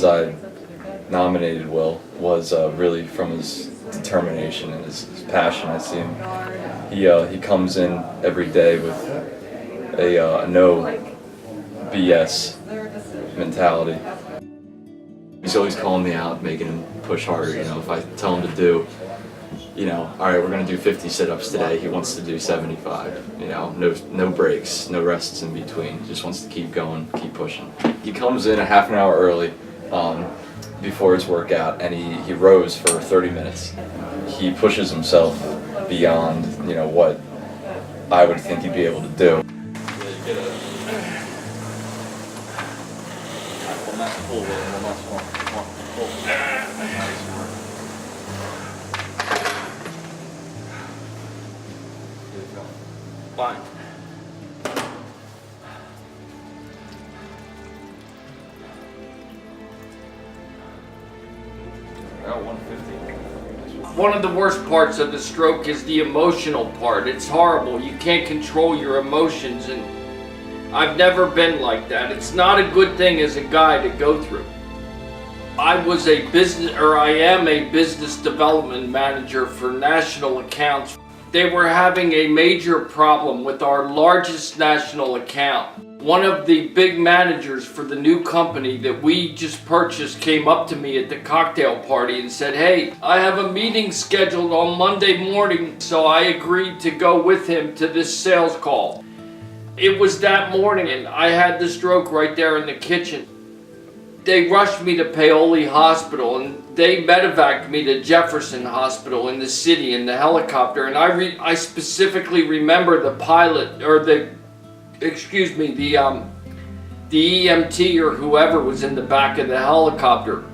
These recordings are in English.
reasons I nominated Will was really from his determination and his passion. I see him. He comes in every day with a no BS mentality. He's always calling me out, making him push harder. You know, if I tell him to do, all right, we're gonna do 50 sit-ups today, he wants to do 75. You know, no breaks, no rests in between. He just wants to keep going, keep pushing. He comes in a half an hour early before his workout, and he rows for 30 minutes. He pushes himself beyond, what I would think he'd be able to do. Fine. One of the worst parts of the stroke is the emotional part. It's horrible. You can't control your emotions, and I've never been like that. It's not a good thing as a guy to go through. I am a business development manager for national accounts. They were having a major problem with our largest national account. One of the big managers for the new company that we just purchased came up to me at the cocktail party and said, "Hey, I have a meeting scheduled on Monday morning," so I agreed to go with him to this sales call. It was that morning and I had the stroke right there in the kitchen. They rushed me to Paoli Hospital and they medevaced me to Jefferson Hospital in the city in the helicopter. And I specifically remember the pilot, or the EMT or whoever was in the back of the helicopter.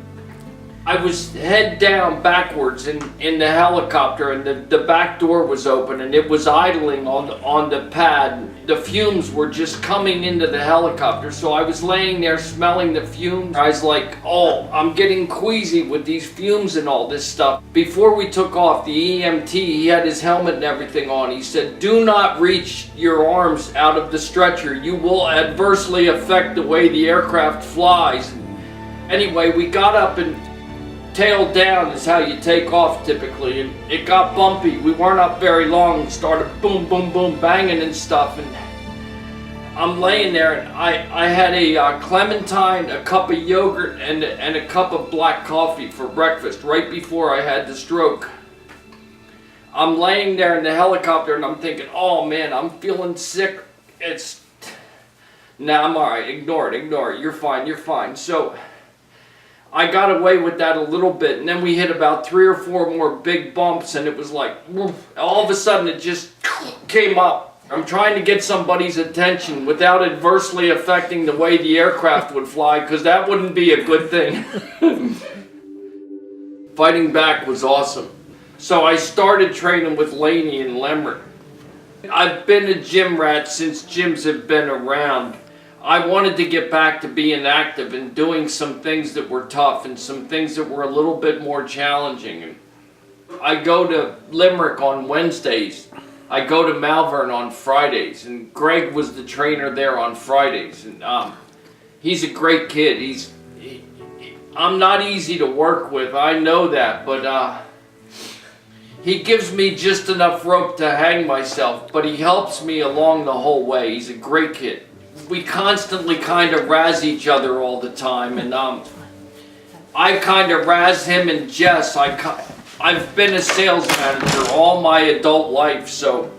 I was head down backwards in the helicopter, and the back door was open and it was idling on the pad. The fumes were just coming into the helicopter, so I was laying there smelling the fumes. I was like, oh, I'm getting queasy with these fumes and all this stuff. Before we took off, the EMT, he had his helmet and everything on. He said, "Do not reach your arms out of the stretcher. You will adversely affect the way the aircraft flies." Anyway, we got up and tail down is how you take off typically, and it got bumpy. We weren't up very long and started boom, boom, boom, banging and stuff, and I'm laying there and I had a clementine, a cup of yogurt, and a cup of black coffee for breakfast right before I had the stroke. I'm laying there in the helicopter and I'm thinking, oh man, I'm feeling sick. Nah, I'm alright, ignore it, you're fine. So I got away with that a little bit, and then we hit about 3 or 4 more big bumps, and it was like, all of a sudden it just came up. I'm trying to get somebody's attention without adversely affecting the way the aircraft would fly, because that wouldn't be a good thing. Fighting back was awesome. So I started training with Laney in Limerick. I've been a gym rat since gyms have been around. I wanted to get back to being active and doing some things that were tough and some things that were a little bit more challenging. I go to Limerick on Wednesdays. I go to Malvern on Fridays, and Greg was the trainer there on Fridays. And he's a great kid. I'm not easy to work with, I know that, but he gives me just enough rope to hang myself, but he helps me along the whole way. He's a great kid. We constantly kind of razz each other all the time, and I kind of razz him and Jess. I've been a sales manager all my adult life, so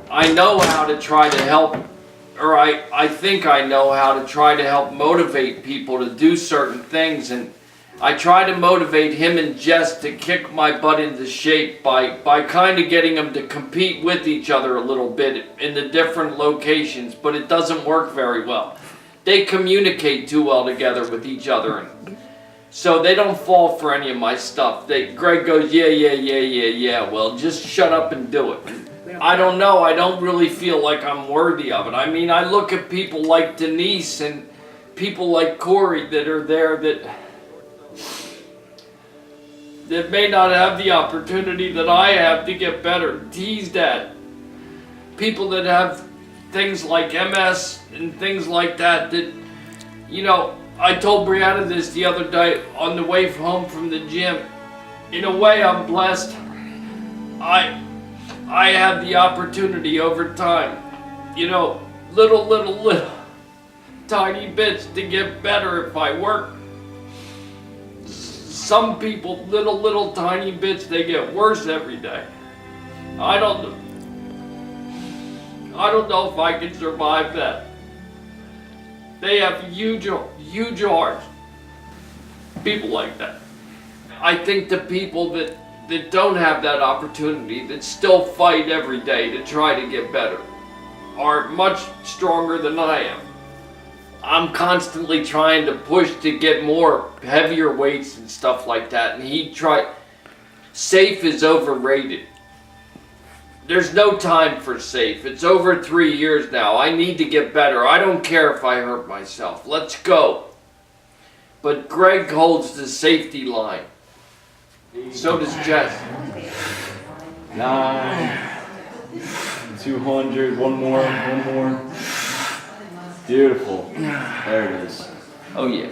I know how to try to help, or I think I know how to try to help motivate people to do certain things, and I try to motivate him and Jess to kick my butt into shape by kind of getting them to compete with each other a little bit in the different locations, but it doesn't work very well. They communicate too well together with each other, and so they don't fall for any of my stuff. Greg goes, yeah, well, just shut up and do it. I don't know, I don't really feel like I'm worthy of it. I mean, I look at people like Denise and people like Corey that are there that may not have the opportunity that I have to get better, teased at. People that have things like MS and things like that, I told Brianna this the other day on the way home from the gym. In a way, I'm blessed. I have the opportunity over time, you know, little tiny bits to get better if I work. Some people, little tiny bits, they get worse every day. I don't know if I can survive that. They have huge hearts. People like that. I think the people that don't have that opportunity, that still fight every day to try to get better, are much stronger than I am. I'm constantly trying to push to get more heavier weights and stuff like that, and safe is overrated. There's no time for safe. It's over 3 years now. I need to get better. I don't care if I hurt myself. Let's go. But Greg holds the safety line. So does Jess. 9, 200, one more. Beautiful. There it is. Oh yeah.